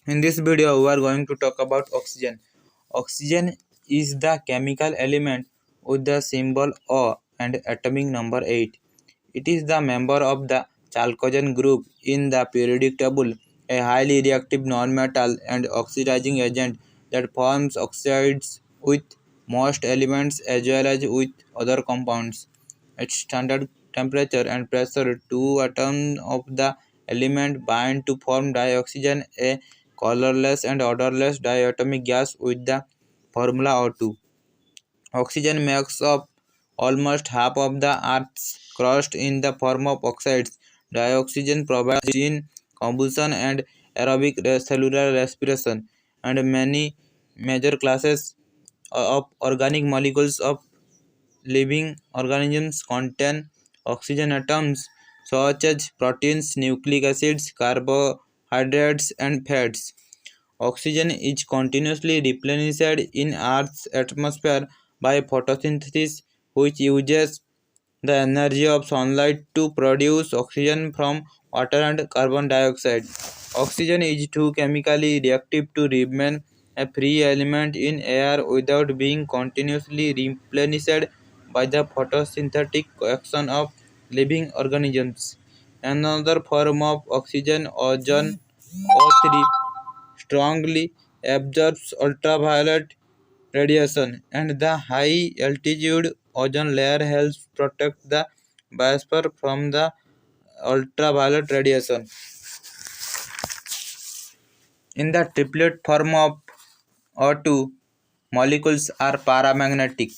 In this video, we are going to talk about oxygen. Oxygen is the chemical element with the symbol O and atomic number 8. It is the member of the chalcogen group in the periodic table, a highly reactive nonmetal and oxidizing agent that forms oxides with most elements as well as with other compounds. At standard temperature and pressure, two atoms of the element bind to form dioxygen, a colorless and odorless diatomic gas with the formula O2. Oxygen makes up almost half of the Earth's crust in the form of oxides. Dioxygen provides in combustion and aerobic cellular respiration, and many major classes of organic molecules of living organisms contain oxygen atoms such as proteins, nucleic acids, carbohydrates, and fats. Oxygen is continuously replenished in Earth's atmosphere by photosynthesis, which uses the energy of sunlight to produce oxygen from water and carbon dioxide. Oxygen is too chemically reactive to remain a free element in air without being continuously replenished by the photosynthetic action of living organisms. Another form of oxygen, ozone O3, strongly absorbs ultraviolet radiation, and the high altitude ozone layer helps protect the biosphere from the ultraviolet radiation. In the triplet form of O2, molecules are paramagnetic.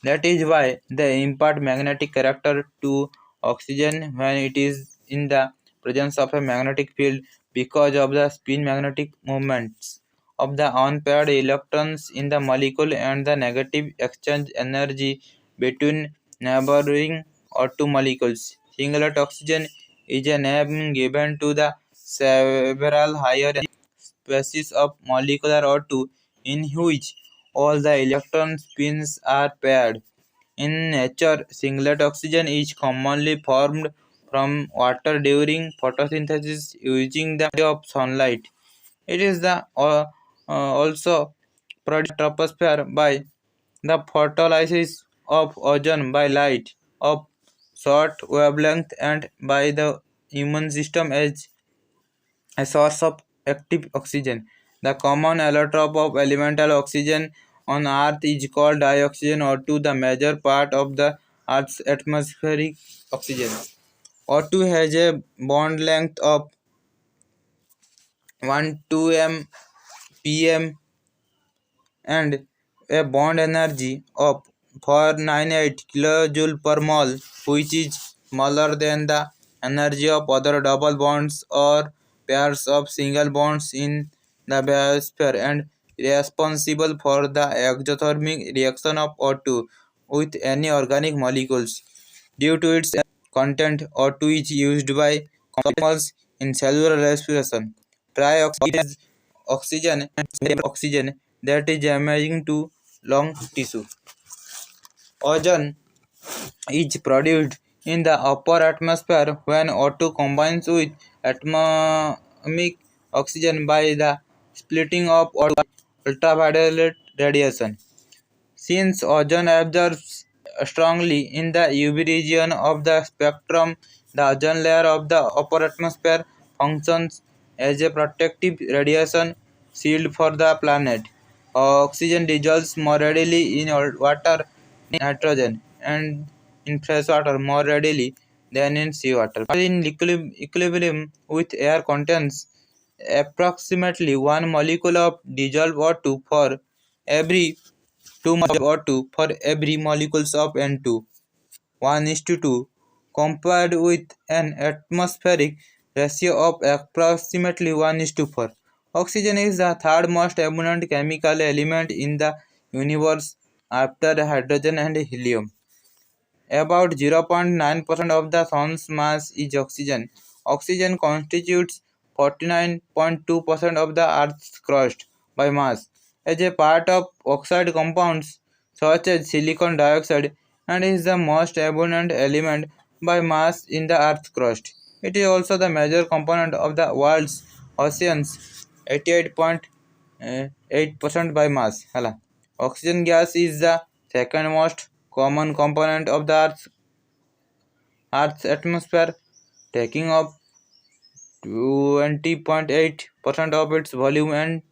That is why they impart magnetic character to oxygen when it is in the presence of a magnetic field because of the spin magnetic movements of the unpaired electrons in the molecule and the negative exchange energy between neighboring O2 molecules. Singlet oxygen is a name given to the several higher species of molecular O2 in which all the electron spins are paired. In nature, singlet oxygen is commonly formed from water during photosynthesis using the energy of sunlight. It is also produced in the troposphere by the photolysis of ozone by light of short wavelength and by the immune system as a source of active oxygen. The common allotrope of elemental oxygen on Earth is called dioxygen O2, the major part of the Earth's atmospheric oxygen. O2 has a bond length of 12 mpm and a bond energy of 498 kilojoule per mole, which is smaller than the energy of other double bonds or pairs of single bonds in the biosphere and responsible for the exothermic reaction of O2 with any organic molecules. Due to its content, O2 is used by animals in cellular respiration. Trioxide is oxygen and oxygen that is damaging to lung tissue. Ozone is produced in the upper atmosphere when O2 combines with atomic oxygen by the splitting of ultraviolet radiation. Since ozone absorbs strongly in the UV region of the spectrum, the ozone layer of the upper atmosphere functions as a protective radiation shield for the planet. Oxygen dissolves more readily in water than in nitrogen, and in fresh water more readily than in seawater. Water in equilibrium with air contains approximately one molecule of dissolved O2 for every 2 molecules of O2 for every molecules of N2, 1:2, compared with an atmospheric ratio of approximately 1:4. Oxygen is the third most abundant chemical element in the universe after hydrogen and helium. About 0.9% of the Sun's mass is oxygen. Oxygen constitutes 49.2% of the Earth's crust by mass. As a part of oxide compounds such as silicon dioxide and is the most abundant element by mass in the Earth's crust. It is also the major component of the world's oceans 88.8% by mass. Hala. Oxygen gas is the second most common component of the Earth's atmosphere, taking up 20.8% of its volume and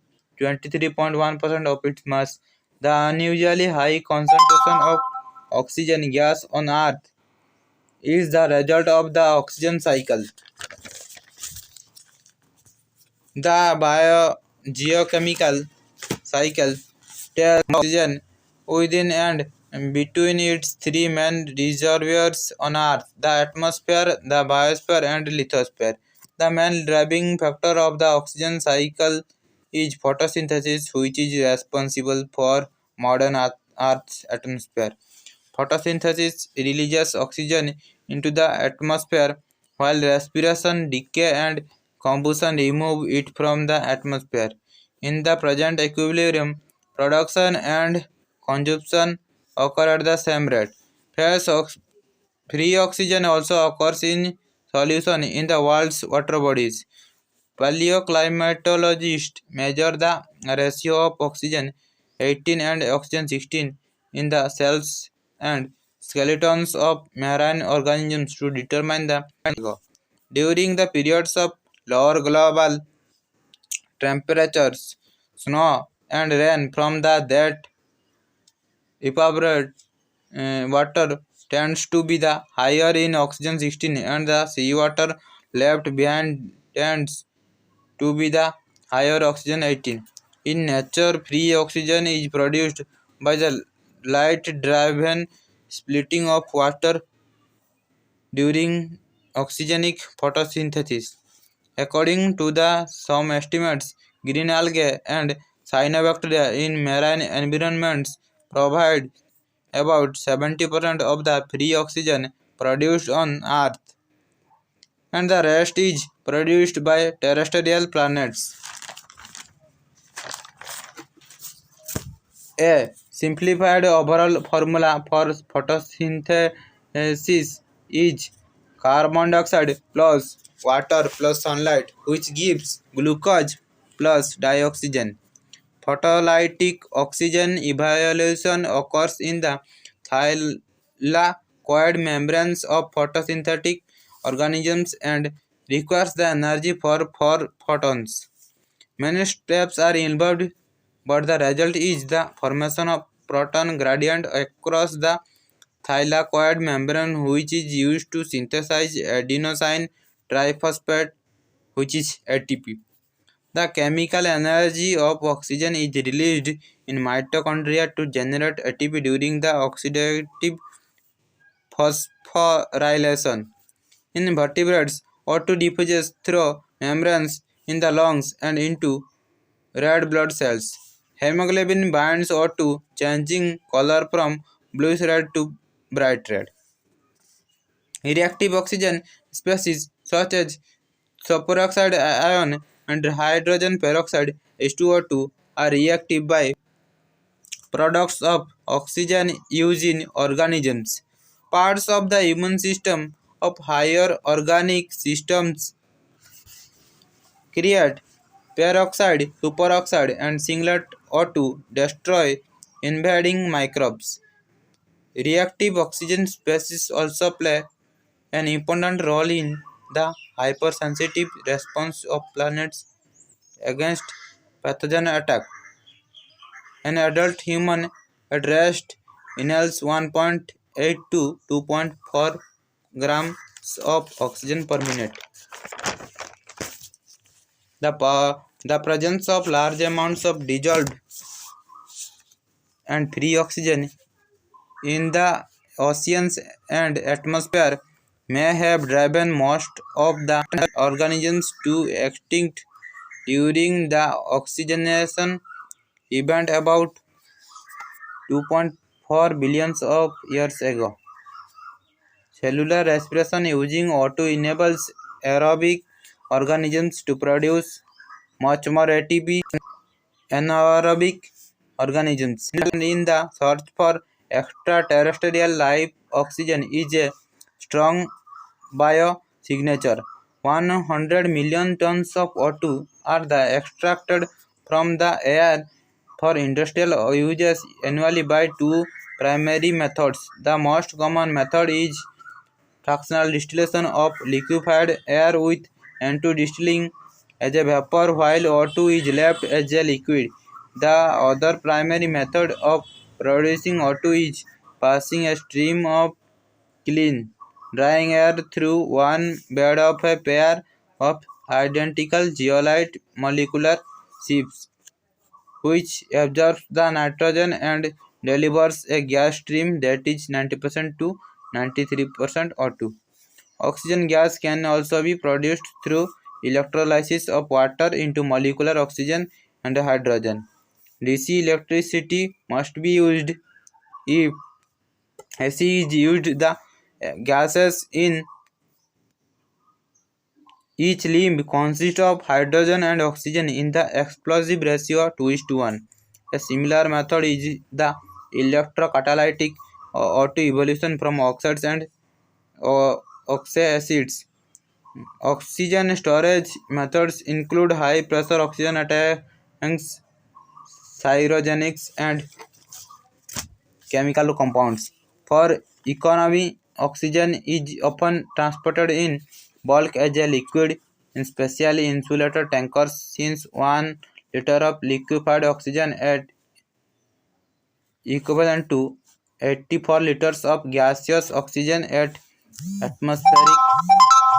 23.1% of its mass. The unusually high concentration of oxygen gas on Earth is the result of the oxygen cycle. The geochemical cycle tells oxygen within and between its three main reservoirs on Earth: the atmosphere, the biosphere, and lithosphere. The main driving factor of the oxygen cycle is photosynthesis, which is responsible for modern Earth's atmosphere. Photosynthesis releases oxygen into the atmosphere, while respiration, decay, and combustion remove it from the atmosphere. In the present equilibrium, production and consumption occur at the same rate. Free oxygen also occurs in solution in the world's water bodies. Paleoclimatologists measure the ratio of oxygen 18 and oxygen 16 in the cells and skeletons of marine organisms to determine the during the periods of lower global temperatures. Snow and rain from that evaporate water tends to be the higher in oxygen 16, and the seawater left behind tends to be the higher oxygen 18. In nature, free oxygen is produced by the light-driven splitting of water during oxygenic photosynthesis. According to some estimates, green algae and cyanobacteria in marine environments provide about 70% of the free oxygen produced on Earth, and the rest is produced by terrestrial planets. A simplified overall formula for photosynthesis is carbon dioxide plus water plus sunlight, which gives glucose plus dioxygen. Photolytic oxygen evaluation occurs in the thylakoid membranes of photosynthetic organisms and requires the energy for 4 photons. Many steps are involved, but the result is the formation of proton gradient across the thylakoid membrane, which is used to synthesize adenosine triphosphate, which is ATP. The chemical energy of oxygen is released in mitochondria to generate ATP during the oxidative phosphorylation. In vertebrates, O2 diffuses through membranes in the lungs and into red blood cells. Hemoglobin binds O2, changing color from bluish red to bright red. Reactive oxygen species such as superoxide ion and hydrogen peroxide H2O2 are reactive by products of oxygen use in organisms. Parts of the immune system of higher organic systems create peroxide, superoxide, and singlet O2 destroy invading microbes. Reactive oxygen species also play an important role in the hypersensitive response of planets against pathogen attack. An adult human at rest inhales 1.8 to 2.4 grams of oxygen per minute. The presence of large amounts of dissolved and free oxygen in the oceans and atmosphere may have driven most of the organisms to extinct during the oxygenation event about 2.4 billions of years ago. Cellular respiration using O2 enables aerobic organisms to produce much more ATP than anaerobic organisms. In the search for extraterrestrial life, oxygen is a strong biosignature. 100 million tons of O2 are extracted from the air for industrial uses annually by two primary methods. The most common method is fractional distillation of liquefied air with N2 distilling as a vapor while O2 is left as a liquid. The other primary method of producing O2 is passing a stream of clean, drying air through one bed of a pair of identical zeolite molecular sieves, which absorbs the nitrogen and delivers a gas stream that is 90% to 93% O2. Oxygen gas can also be produced through electrolysis of water into molecular oxygen and hydrogen. DC electricity must be used. If AC is used, the gases in each limb consists of hydrogen and oxygen in the explosive ratio 2:1. A similar method is the electrocatalytic O2 evolution from oxides and oxyacids. Oxygen storage methods include high pressure oxygen tanks, cryogenics, and chemical compounds. For economy, oxygen is often transported in bulk as a liquid in specially insulated tankers since 1 liter of liquefied oxygen at equivalent to 84 liters of gaseous oxygen at atmospheric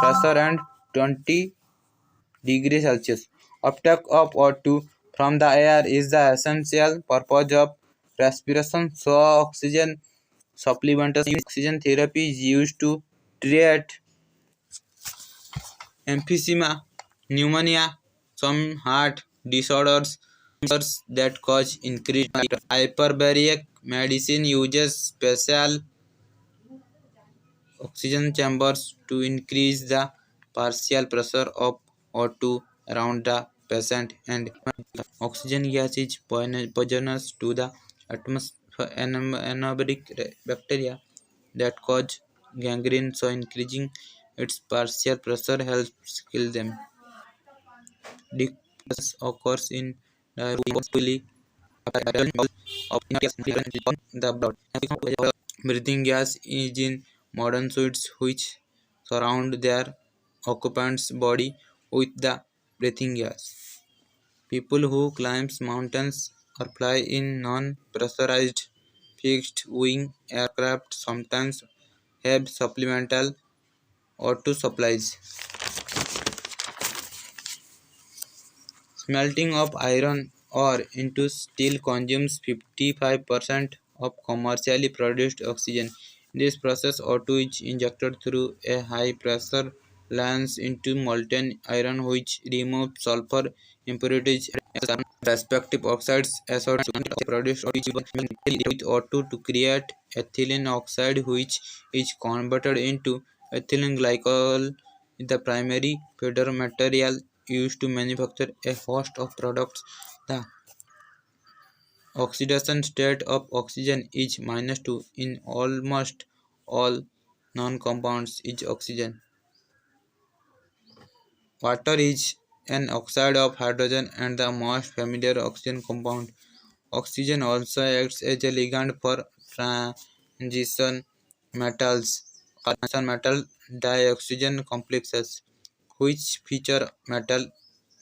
pressure and 20 degrees Celsius. Uptake of O2 from the air is the essential purpose of respiration, so oxygen supplementation oxygen therapy is used to treat emphysema, pneumonia, some heart disorders that cause increased hyperbaric medicine uses special oxygen chambers to increase the partial pressure of O2 around the patient, and oxygen gas is poisonous to the atmosphere anaerobic bacteria that cause gangrene, so increasing its partial pressure helps kill them. Decompression occurs in diaphragmatically of gas in the blood. Breathing gas is in modern suits which surround their occupant's body with the breathing gas. People who climb mountains or fly in non-pressurized fixed-wing aircraft sometimes have supplemental O2 supplies. Smelting of iron ore into steel consumes 55% of commercially produced oxygen. In this process, O2 is injected through a high-pressure lens into molten iron, which removes sulfur impurities and respective oxides. Acid produced with O2 to create ethylene oxide, which is converted into ethylene glycol, the primary feeder material used to manufacture a host of products. The oxidation state of oxygen is -2. In almost all non-compounds is oxygen. Water is an oxide of hydrogen and the most familiar oxygen compound. Oxygen also acts as a ligand for transition metals or transition metal dioxygen complexes, which feature metal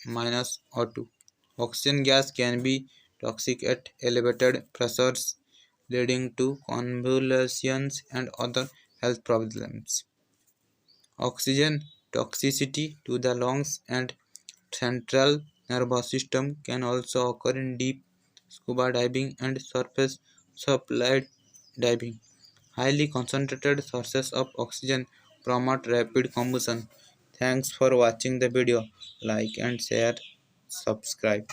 minus O2. Oxygen gas can be toxic at elevated pressures, leading to convulsions and other health problems. Oxygen toxicity to the lungs and central nervous system can also occur in deep scuba diving and surface supply diving. Highly concentrated sources of oxygen promote rapid combustion. Thanks for watching the video. Like and share, subscribe.